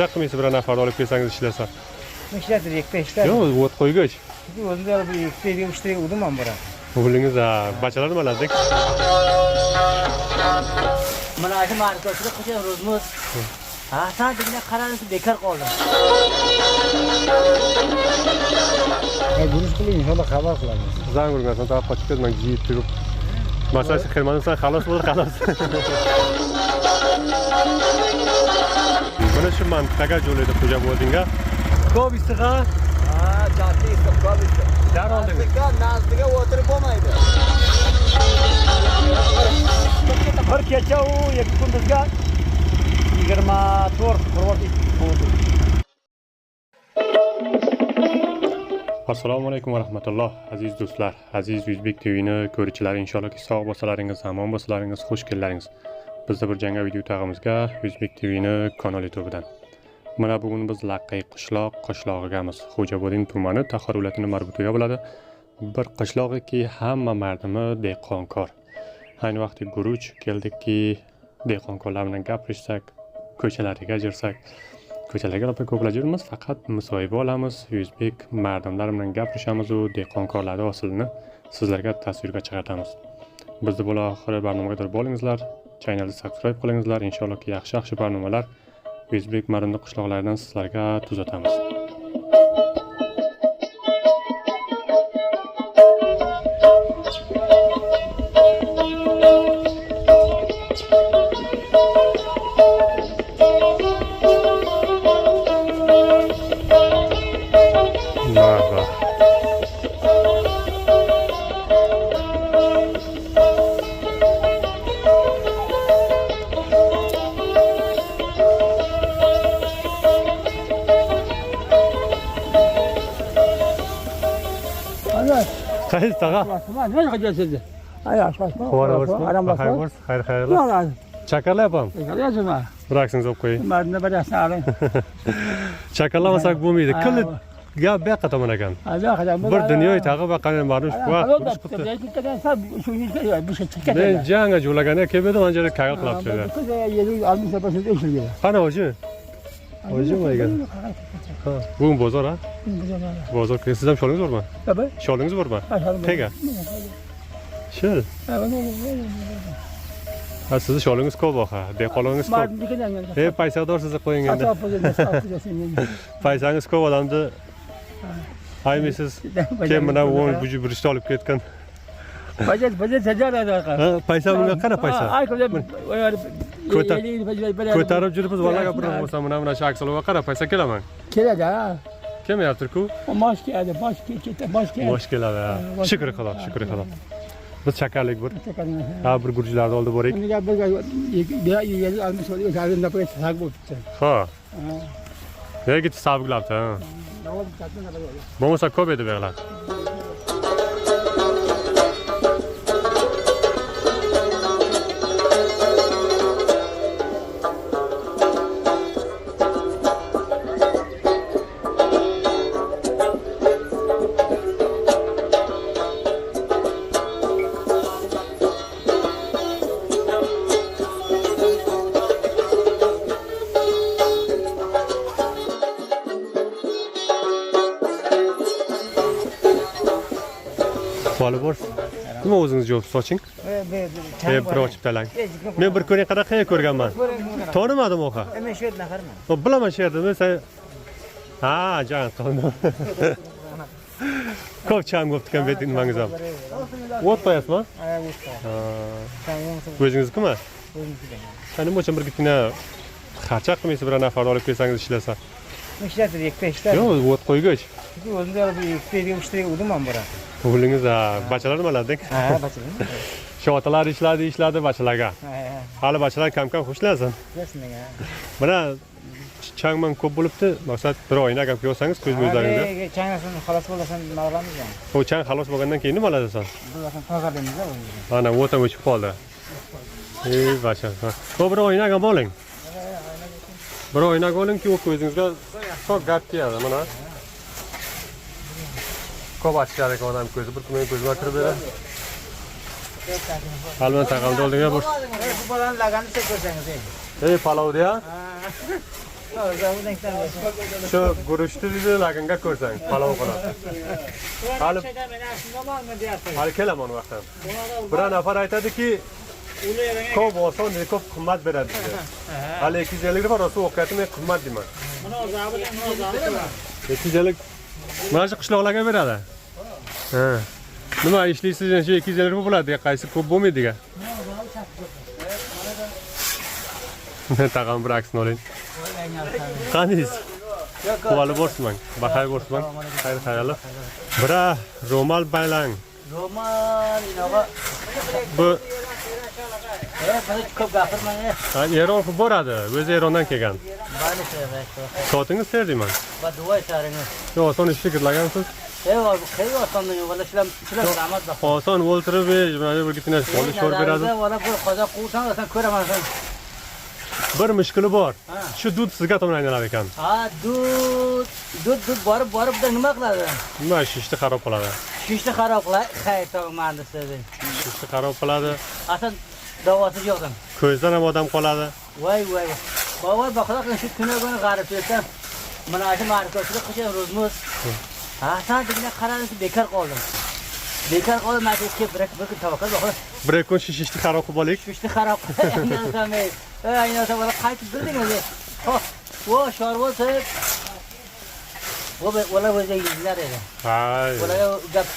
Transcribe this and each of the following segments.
Qancha qilmaysiz bir nafar olib kelsangiz ishlasa? Ishlatir, ikkita ishlar. Yo'q, o't qo'ygach. O'zimda bir ikkita, uchta urdim men bura. O'g'lingiz bachalar nimalardek? Mana shu markasida qachon ro'zmiz. Ha, sandigina qaralib bekor qoldi. Guruch qiling, inshaalloh xabar qilamiz. Zang urgansan, taqib qochib ketmang, yeyib turib. Masalan, xirmondan xalos bo'ldi, xalos. Mana shu mantiqaga jo'laydi Xo'jaboldinga. Ko'p issiqqa? Ha, jatti issiq, ko'p issiq. Dar oldingiz. Nazdiga o'tirib bo'lmaydi. Bir kecha u 2 kunduzga 24 qurvat bo'ldi. Assalomu alaykum va rahmatulloh aziz do'stlar, aziz O'zbek TV'ni ko'ruvchilar, inshaalloh sog' bo'lsalaringiz, omon bo'lsalaringiz, xush keldilaringiz. Bizda bir yangi video taqimizga O'zbek TV'ni kanal YouTube'dan. Mana bugun biz Laqay qishlog'igamiz. Xo'jaboldin tumani Taxor viloyatining Marbuto'ga bo'ladi. Bir qishlog'iki hamma mardimi dehqonkor. Ayni vaqtda guruch keldikki, dehqonkorlar bilan gapirishsak, ko'chalarga jirsak, ko'chalarga ko'plab yuramiz, faqat musoyiba olamiz, o'zbek mardimlar bilan gapirishamiz va dehqonkorlarning aslini sizlarga tasvirga chiqaramiz. Bizni bo'la oxiri barnomaga taraf bo'lingizlar, channelni subscribe qilingizlar, inshaalloh yaxshi barnomalar o'zbek marindi qishloqlaridan sizlarga tuzatamiz. Qaysi taqa? Nima qilyapsiz? Ay, aşaşma. Hayır. Chakarlar yapam. Yazma. Bıraksınız op qo'ying. Marni barasini oling. Chakarlamasak bo'lmaydi. Qilib gap bu yoqqa tomon ekan. Bir dunyo tag'i va qani marmush men janga jo'laganda kelmadi, anchalik kaga qilibdi. Qani o'zi? O'zim ekan. Ha, bu bozor ha? Bozor. Siz ham sholingiz bormi? Tabii. Sholingiz bormi? Tega. Shil. Ha, sizni sholingiz ko'p ha, dehqonlarningiz ko'p. Paysador sizni qo'ying endi. Paysangiz ko'p odamni aymaysiz. Keyin mana bu burishni olib ketgan. Bajet sajarada qara. Ha, paysa bunga qara paysa. Ko'tarib yuribmiz, vallahi gapirim bo'lsa, mana shu aksalga qara, paysa kelaman. Keladi ha. Kelmayapti-ku. Mosh keladi, mosh keladi. Shukr Xudo. Biz chakarlik bir. Ha, bir gurjilarni oldi borik. Unga bir almış oluyor, garında böyle sağ bo'libdi. Ha. Nega git sabıqlabdi, ha. Bo'lmasa ko'p edi berlar. Olib borsiz. Nima o'zingiz javob soching? Bir ochib talang. Men bir ko'ring qanaqa ko'rganman. Tonimadim o'qa. Men shu yerdan qarman. Bilaman shu yerda, men sen ha, jan qildim. Ko'p cham bo'ptikan bet nimangiz ham. O't qo'yasizmi? Ha, o't qo'yaman. O'zingizmi? O'zimniki. Nima uchun bir gittina xarcha qilmaysiz bir nafar olib kelsangiz ishlasa? Ishlatir, ikkita ishlar. Yo'q, o't qo'ygach. O'zimda bir ikkita, uchta urdim men bura. O'g'lingiz bachalar nimalardek? Ha, bachalar. Shotalar ishladi bachalarga. Hali bachalar kam-kam xushlansin. Mana changman ko'p bo'libdi. Maqsad bir oyna gap yo'sangiz ko'zingizlaringizga. Changlasini xalos bo'lasan nima qilamiz ham. O chang xalos bo'lgandan keyin nima qilasan? Bularni tozalaymiz-da o'zimiz. Mana o'tam o'chib qoldi. Ey bacha. Bir oyna ham oling. Bir oyna olingki, u ko'zingizga so'q gap keladi mana. Ko'p achchiq odam ko'zi bir kunga ko'zga kirib beradi. Albatta taqamda oldinga bir. Bu bolani laganni ko'rsangiz. Ey palovda. Shu guruchni dedi laganga ko'rsang, palov qilib. Hali kelaman vaqtim. Bir nafar aytadiki, ko'p oson, ko'p qimmat beradi dedi. Hali 250 rupiya rosa o'qiyatni qimmat deyman. 250 mana shu qishloqlarga beradi. Ha. Nima ishlaysiz, shu 250 rupiya bo'ladi, qaysi ko'p bo'lmaydi-ga. Tag'am bir aksini oling. Qaniysiz? Quvali bo'rsman, baxay bo'rsman. Xayr xayoli. Bira ro'mol baylang. Ro'mol inova. Bu buni ko'p gapirmang. Eron boradi, o'zi Erondan kelgan. Bani Soatingiz ter deyman. va duo etaringiz. Yo, oson ish fikrlagansiz. Voy, bu qay osondan yo'g'ala shular rahmat bor. Oson o'ltirib, mana bir gitini qolish shor beradi. Valla bu qozoq quvsan, sen ko'raman sen. Bir mushkuli bor. Shu dud sizga tomon aylanar ekan. Ha, dud borib nima qiladi? Nima shishni xarob qiladi. Shishni xarob qiladi, xayr tog'im muhandislar. Shishni xarob qiladi. Asal davosi yo'qdan. Ko'zdan ham odam qoladi. Voy. Baba baqaloq shu kunogani g'arib yetsam, mana shu markasida qishin ro'zmuz. Ha, sen degina qaralisi bekor qoldim. Bekor qoldim, majlisga bir kun tavakkal baqaloq. Bir kun shishni xarob qilib olik. Shishni xarob qildim. Aynan sabah qaytib bildingiz. Vo shorvol sep. Valla o'zi yuzlar edi. Hay. Valla gap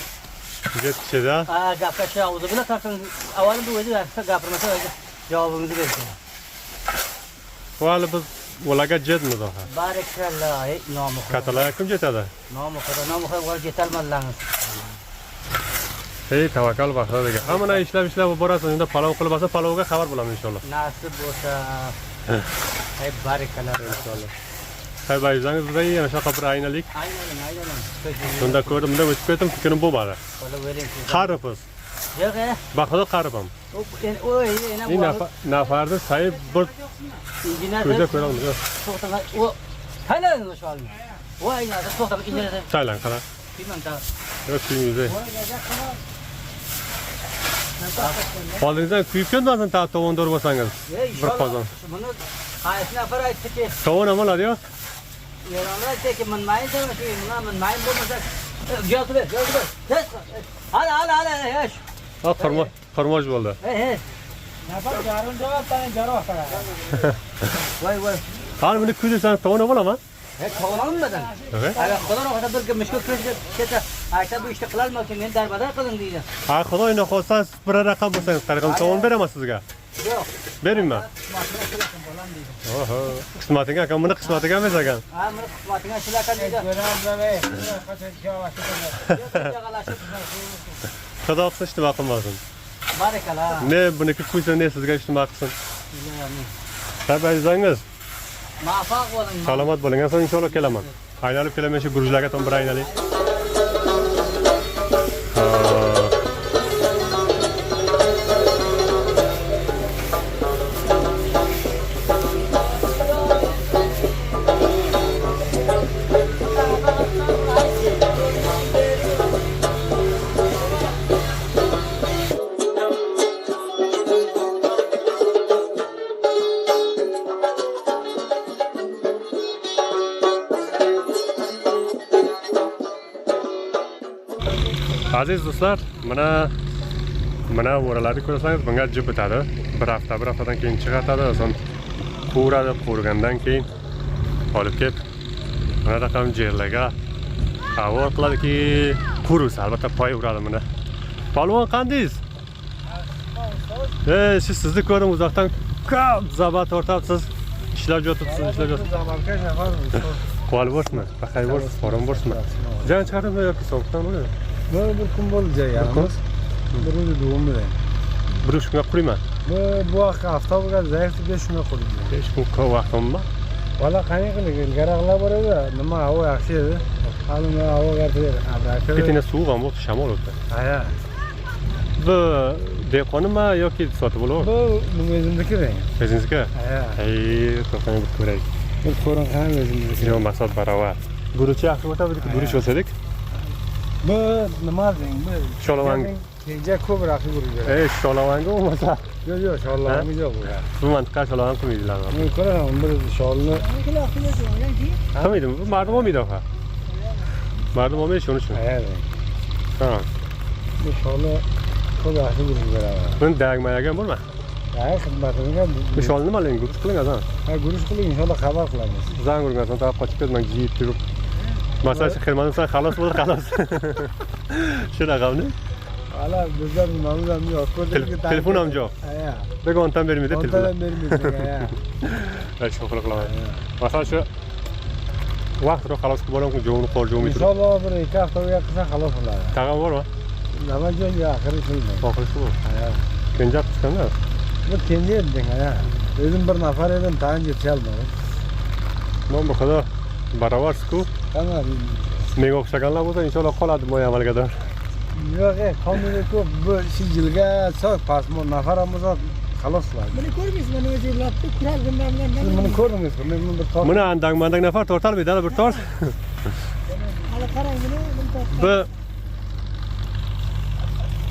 Jetishida. gapga shu o'zi bilan tartib avvalida o'zi gapirmasa javobingizni bersin. Valla biz ularga jetmiz oxa. Barakalloh, nomi. Katalar kim jetadi? Nomi va jetalmanlarimiz. Hey, tavakkal vaqtida. Hamma ishlab borasiz, unda palov qilib olsa, palovga xabar bo'lamiz inshaalloh. Nasib bo'lsa. Hey, barakalloh inshaalloh. Hay bayzangiz bilan yana shu qapir aynalik. Aynalim. Shunda ko'rdim, bunda o'tib ketdim, fikrim bo'lmadi. Valla o'ylayman. Qaribsiz. Yo'q, Baqada qaribam. Nafarda sayib bir ko'zda ko'ra olmaydi. to'xtama. Taylan shu olma. Voy, nada to'xtama, injirada. Taylan qara. Bilmam ta. Yo'q, kuyingizda. Qo'lingizdan kuyib ketmasin, ta tovondor bo'lsangiz. Bir qozon. Buni qaysi nafar aytdiki, Tovon ham oladi-yo. Eronlar aytdiki, men mayim bo'lmasa, gapir. Hala, yosh. Ha, qarmoq bo'ldi. Hey. Nafar jarun javob tani jaroh qara. Voy. Hali buni kuydirsan, tovon ham olaman. Tovonolmadan. Agar xudo xohlasa bir mushkul ketsa, ayta bu ishni qilolmaysan, men darbadar qiling deydi. Ha, xudoyni xohlasa bir raqam bo'lsangiz, qaragan tovon beraman sizga. Yo'q. Bermayman. Oho, qismatinga akam, buni qismatiga emas ekan. Ha, meni qismatinga shularkan deydi. Xudo xohlasa ishni qilmasin. Barakallah. Ne buniki kuysa, ne sizga ishni qilsin. Tabiiy Muvaffaq bo'ling. Salomat bo'ling. Asal inshaalloh kelaman. Aylanib kelaman shu guruchlarga tom bir aylanib. Aziz do'stlar, mana o'ralarni ko'rsangiz, bunga jib bitadi. Bir haftadan keyin chiqatadi, so'ng quradi, qurgandan keyin olib kelib mana raqam jerlarga avor qiladiki, qurus albatta poy uradi mana. Polvon qandaysiz? Siz sizni ko'rdim uzoqdan ko'p zabat tortasiz. Ishlab yotibsiz. Zabalka shahar. Qol bo'rsizmi? Baxay bo'rsiz, forum bo'rsizmi? Jan chiqardimmi yoki sovuqdanmi? Bir kun bo'ldi yanimiz. Bir o'zi davom etadi. Bir uch kunga qurayman. Bu hafta bo'lgan zaif 5 kunga qurdim. 5 kun ko'p vaqtimmi? Valla qanday qildik? Ilgaraqlar bor edi. Nima havo yaxshi edi. Hali havo g'arib. Ketina suv ham bo'ldi, shamol o'tdi. Ha. Bu dehqonmi yoki sotib olib? Bu o'zimniki. O'zingizniki? Ha. To'xtang bir ko'raylik. Bir ko'ring qani o'zimniki. Yo'q, maqsad barobar. Guruch yaxshi o'tadi, guruch o'sadik. Bu nima deng? Bu kenja ko'p raqib urgan. Sholavanga bo'lmasa. Yo'q, sholavanga yo'q bu. Bu mantiqa sholavang qilmaydilar. Men ko'raman bir sholni. Qilmaydi, bu mardum olmaydi oqa. Mardum olmaydi shuni uchun. Ha. Bu sholni ko'p raqib urgan. Buni dagmayagan bo'lma. Xizmatimga Bu sholni nimalang guruch qiling azan. guruch qiling, inshaalloh xabar qilamiz. Zang urgansan, taqib qochib ketman, yeyib turib. Masalan, xirmondan xalos bo'ldi, xalos. Shu raqamni? Hala bizdan nomzam yo'q. Telefon ham yo'q. Ha. Begondan bermaydi telefon. Ondan bermaydi. Ha. Shukr qilaman. Masalan shu vaqtda xalos qilib bolamku, jo'ni qor jo'mi turib. Inshaalloh bir 2 haftaga yaqinda xalos bo'ladi. Tag'in bormi? Namanjanga oxiri shunday. Oxiri shu. Ha. Kenjab chiqanda. Bu kendi eding ha. O'zim bir nafar edim, tan yetolmadim. Men bu kadar baravar-ku. Tamam. Menga o'xshaganlar bo'lsa, inshaalloh qoladi bu amalgador. Yo'q, qonunga ko'p bu yilga so'q pasmon nafarimiz xalos qiladi. Buni ko'rmaysiz, mana o'zi lapni kural bundan Siz buni ko'rdingizmi? Men buni bir tort. Buni andang nafar tortalmaydi, bir tort. hali qarang buni tort. Bu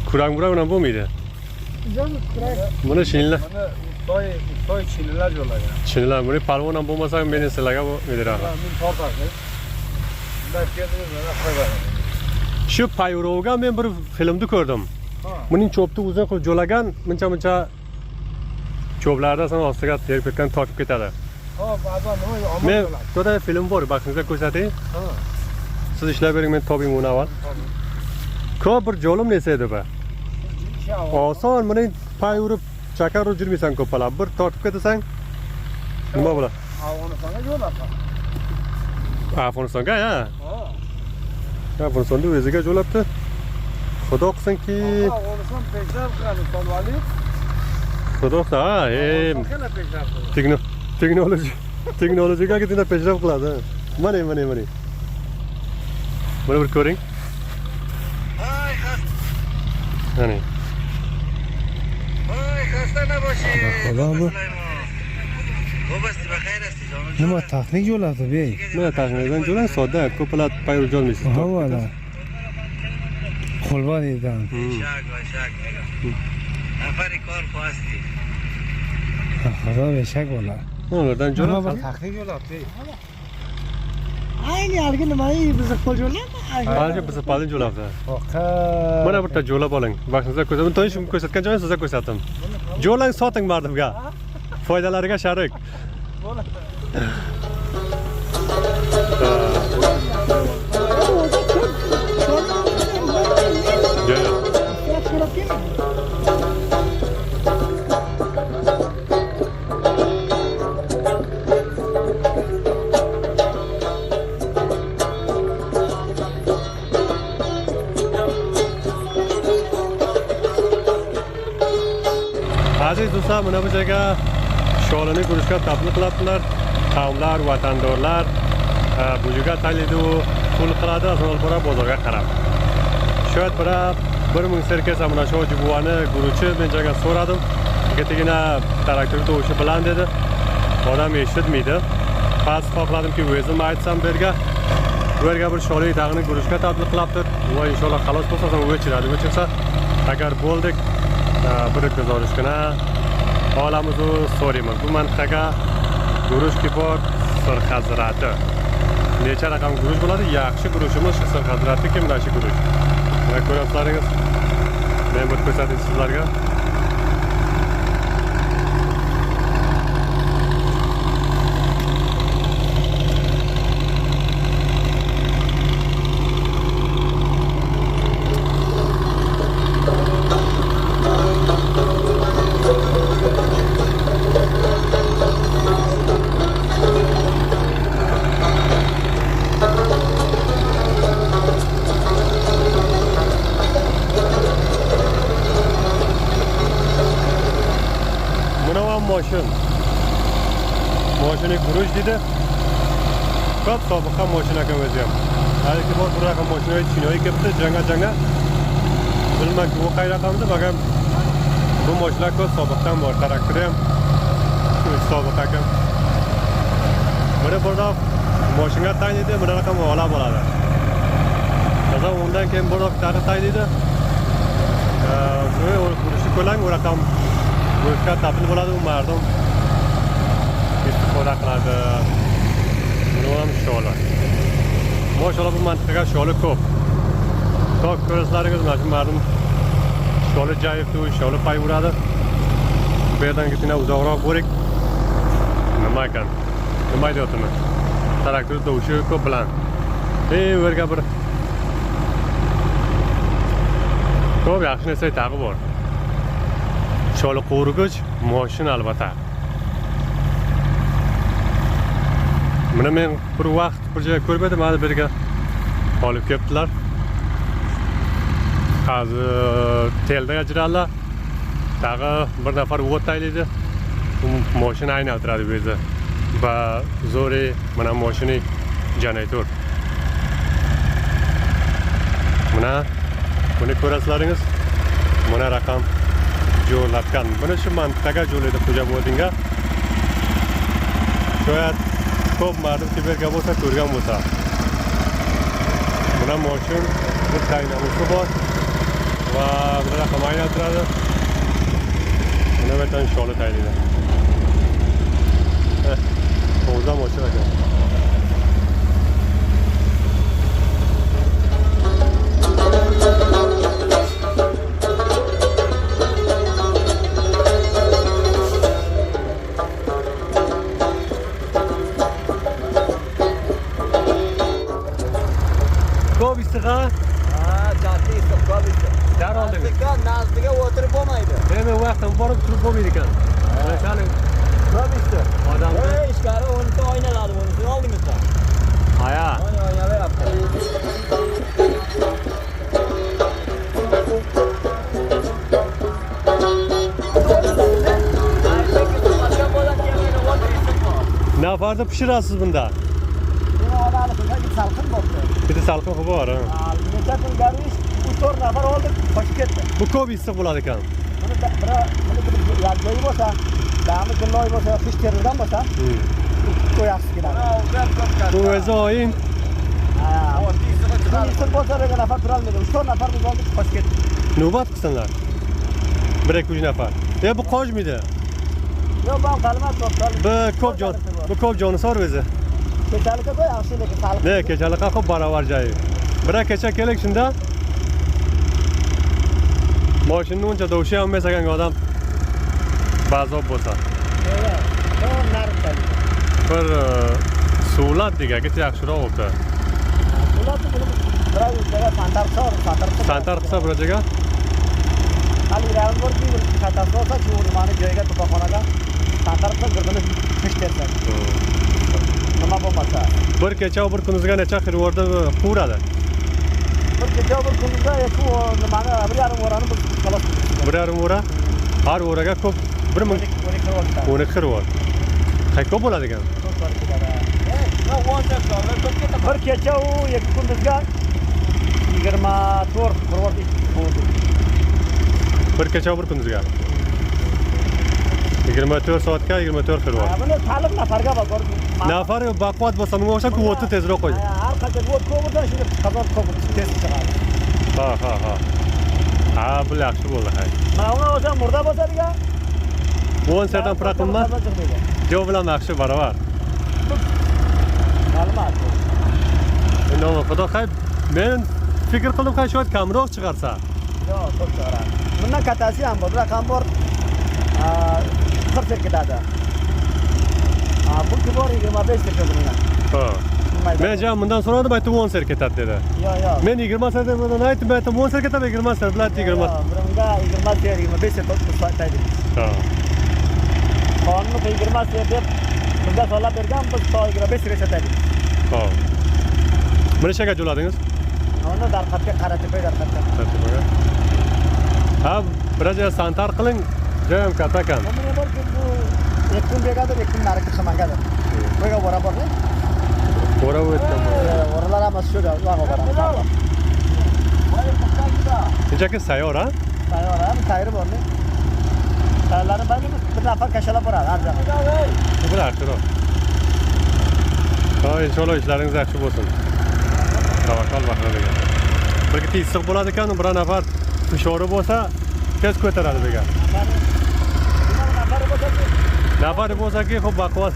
kurang bilan bo'lmaydi. Yo'q, kural. Buni shinlar. Buni Xitoy chinilar yo'llagan. Chinlar, buni palvon ham bo'lmasa, meni sizlarga bu medira. Men tortasiz. Bunday keldingiz, mana qo'ybaman. Shu Payurovga men bir filmda ko'rdim. Buning cho'pni uzun qilib jo'lagan, muncha cho'plardan so'ng ostiga terib ketgan tortib ketadi. Hop, adam nima omon Men bo'ladi. to'da film bor, baxtingizga ko'rsatay. Siz ishlab bering, men toping uni avval. Ko'p bir jo'lim nesa edi bu. Oson, buning Payurib chakar urib yurmaysan ko'palab. Bir tortib ketasan. Nima bo'ladi? Afg'onistonga yo'ladi. Afg'onistonga, ha. Afg'onistonda o'ziga jo'labdi. Xudo qilsinki, Afg'oniston peshab qiladi, Tolvali. xudo qilsa, Qana peshab qiladi. texnologiyaga ketganda peshraf qiladi. Mana. Buni bir ko'ring. Ay, Qani. xasta naboshi. Xudo bu. Xo'basti, baxayr hastasiz, onajon. Nima texnik yo'ladi, bey? Mana taxmindan jo'lan sodda, ko'plar payur olmaysiz. Ha, valla. Qo'lba deydan. Shak. Nafari kor xo'asti. Xudo beshak bo'la. Ulardan jo'lan. Nima bir texnik yo'ladi, bey? Ayni haligi nimani bizni qo'ljo'lami? Hozir biz palin jo'labdi. Oqa. Mana bitta jo'lab oling. Vaqtingizga ko'rsatdim. To'y shuni ko'rsatgan joyni sizga ko'rsatdim. Jo'lang soting mardimga. Foydalariga sharik. Aziz do'stlar, mana bu joyga sholini guruchga taklif qilyaptilar. Qavmlar, vatandorlar bu yerga taylaydi u pul qiladi, asosan bora bozorga qarab. Shoyat bir ming serkasa mana shu jibuvani guruchi men joyga so'radim. Ketigina traktor to'shi bilan dedi. Odam eshitmaydi. Past xohladimki o'zim aytsam berga. Bu yerga bir sholi dag'ini guruchga taklif qilyapti. Va inshaalloh xalos bo'lsa, o'chiradi. O'chirsa, agar bo'ldik bir guzorishgina olamizu so'raymiz. Bu mantaqaga guruchki bor Sirhazrati. Necha raqam guruch bo'ladi? Yaxshi guruchimiz shu Sirhazratniki mana shu guruch. Mana ko'ryapsizlaringiz. Men bir ko'rsatay sizlarga. Mashina guruch dedi. Ko'p sobiqa mashina ekan o'zi ham. Haligi bor bir raqam mashina chinoy kelibdi, janga. Bilmayman bu qay raqamda, bagam bu mashina ko'p sobiqdan bor, traktori ham sobiq ekan. Mana burada mashina tayinlaydi, bu raqam ola bo'ladi. Masalan, undan keyin bir tane tayinlaydi. urushni ko'lang, u raqam mulkka topil bo'ladi, u mardum istifoda qiladi. Buni ham sholi. Maşallah bu mantıqaga sholi ko'p. To'q ko'rasizlaringiz, mana shu mardum sholi jayibdi, sholi pay uradi. Bu yerdan kichkina uzoqroq bo'rik. Nima ekan? Nima deyapman? Traktor tovushi ko'p bilan. Bu yerga bir ko'p yaxshi narsa tag'i bor. Sholi qo'rg'ich, mashina albatta. Buni men bir vaqt bir joyga ko'rib edim, mana bu yerga olib kelibdilar. Hozir telda ajrallar. Tag'i bir nafar o't taylaydi. Mashina aylantiradi bu yerda. Va zo'ri mana mashina generator. Mana buni ko'rasizlaringiz. Mana raqam jo'latgan. Buni shu mantiqaga jo'laydi Xo'jaboddinga. Shoyat ko'p mardum kiberga bo'lsa, ko'rgan bo'lsa. Buna mashina bir dinamosi bor va bir raqam aylantiradi. Buni vatan sholi taylaydi. O'zam mashina ekan. Ko'p issiq-a? Katta issiq, ko'p issiq. Dar oldingiz. Nazdiga o'tirib bo'lmaydi. Men vaqtim borib turib bo'lmaydi ekan. Mana shuni Ko'p issiq. odamni Ichkari o'nta oynaladi, o'nta oldingizda. aya. Oynalar yapti. Nafarda pishirasiz bunda. Buni oladi, bir salqin bo'ldi. Bitta salqin havo bor, ha. Necha kun garvish 3-4 nafar oldi, qochib ketdi. Bu ko'p issiq bo'ladi ekan. Buni bir joyi bo'lsa, dami kunloy bo'lsa, qish terilgan bo'lsa, qo'yasiz keladi. Bu o'zi o'yin. Issiq bo'lsa, bir nafar turolmaydi. 3-4 nafar biz oldik, qochib ketdi. Navbat qilsinlar. 1-2 nafar. Bu qochmaydi. Yo'q, ben qilmas to'xtal. Bu ko'p jonisor o'zi. Kechalik qo'y, yaxshi lekin salqin. Ne, kechalik qilib baravar joyi. Bir kecha kelik shunda. Mashinani uncha dovshi olmas ekan odam. Bazob bo'lsa. Bir suvlat degaga yaxshiroq bo'ldi. Ularni buni biroz joyga Santar qilsa bir joyga. Hali ravon borki, katastrofa shu nimani joyga to'pxonaga santar qilib girdini qish tersa. Nima bo'lmasa. Bir kecha bir kunizga necha xirvorda quradi. Bir kecha bir kunizda shu nimani 1,5 o'rani biz xalos qildik. 1,5 o'ra. Har o'raga ko'p 10 xirvor. Qay ko'p bo'ladi ekan. Bir kecha u 2 kunduzga 24 xirvor bo'ldi. Bir kecha bir kunizga. 24 soatga 24 xirvor. Buni ta'lim nafarga bor. Nafar baquvvat bo'lsa, nima o'sha o'tni tezroq qo'ydi. Har qancha o't ko'p bo'lsa, shuni qazon ko'p tez chiqadi. Ha. Ha, bu yaxshi bo'ldi, hay. Mana unga o'sha murda bo'lsa degan. 10 serdan piratimma. Jo bilan yaxshi baravar. Ma'lumot. Endi xudo xayr, men fikr qildim qay shoyat kamroq chiqarsa. Yo'q, ko'p chiqaradi. Bundan kattasi ham bor, raqam bor. 40 ketadi. Bu kibor 25 ketadi bundan. Ha. Men jam bundan so'radim, aytdim 10 ser ketadi dedi. Yo'q. Men 20 ser deb aytdim, 10 ser ketadi, 20 ser bilan 20. Bunga 20 ser, 25 ser to'xtataydi. Ha. Qonunni 20 ser deb bunga solab bergan, biz 25 serga sotaylik. Ha. Buni shaka jo'ladingiz? Uni darqatga qaratib darqatga. Ha, biroz santar qiling. Joyim katta ekan. Buni borki bu 2 kun begadir, 2 kun narigi chiqmangadir. Bo'yga bora bormi? Bora o'tgan. Oralar ham shu yo'q boradi. Shunchaki sayyora? Sayyora, tayri bormi? Tayyorlarni bir nafar kashalab boradi har joyga. Bu yaxshiroq. Ha, inshaalloh ishlaringiz yaxshi bo'lsin. Tavakkal baqiradigan. Bir issiq bo'ladi ekan, bir nafar fishori bo'lsa tez ko'taradi degan. Nafari bo'lsa-ki, xo'p baquvvat.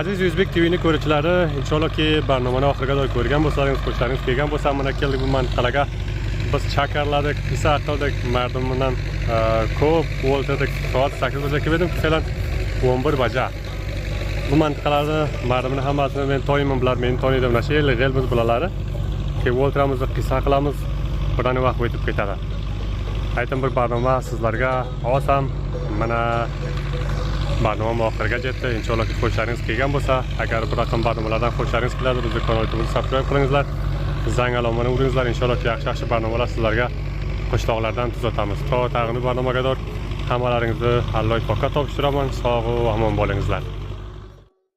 Aziz O'zbek TV'ni ko'ruvchilari, inshaallohki barnomani oxiriga qadar ko'rgan bo'lsangiz, xo'shlaringiz kelgan bo'lsa, mana keldik bu mantaqaga. Biz chakarladik, qissa qildik, mardim bilan ko'p o'ltirdik. Soat 8 baja keldim, falan 11 baja. Bu mantaqalarda mardimni hammasini men to'yimim bilan meni taniydi, mana shu yilg'elmiz bulalari. Kelib o'ltiramiz, qissa qilamiz, birdan vaqt o'tib ketadi. Aytim bir barnoma sizlarga olsam, mana barnoma oxiriga yetdi. Inshaallohki xo'shlaringiz kelgan bo'lsa, agar bir raqam barnomalardan xo'shlaringiz keladi, bizni kanalimizni subscribe qilingizlar. Zang alomani uringizlar. Inshaallohki yaxshi barnomalar sizlarga qo'shtoqlardan tuzatamiz. To tag'ini barnomaga qadar hammalaringizni Alloh poka topshiraman. Sog' va omon bo'lingizlar.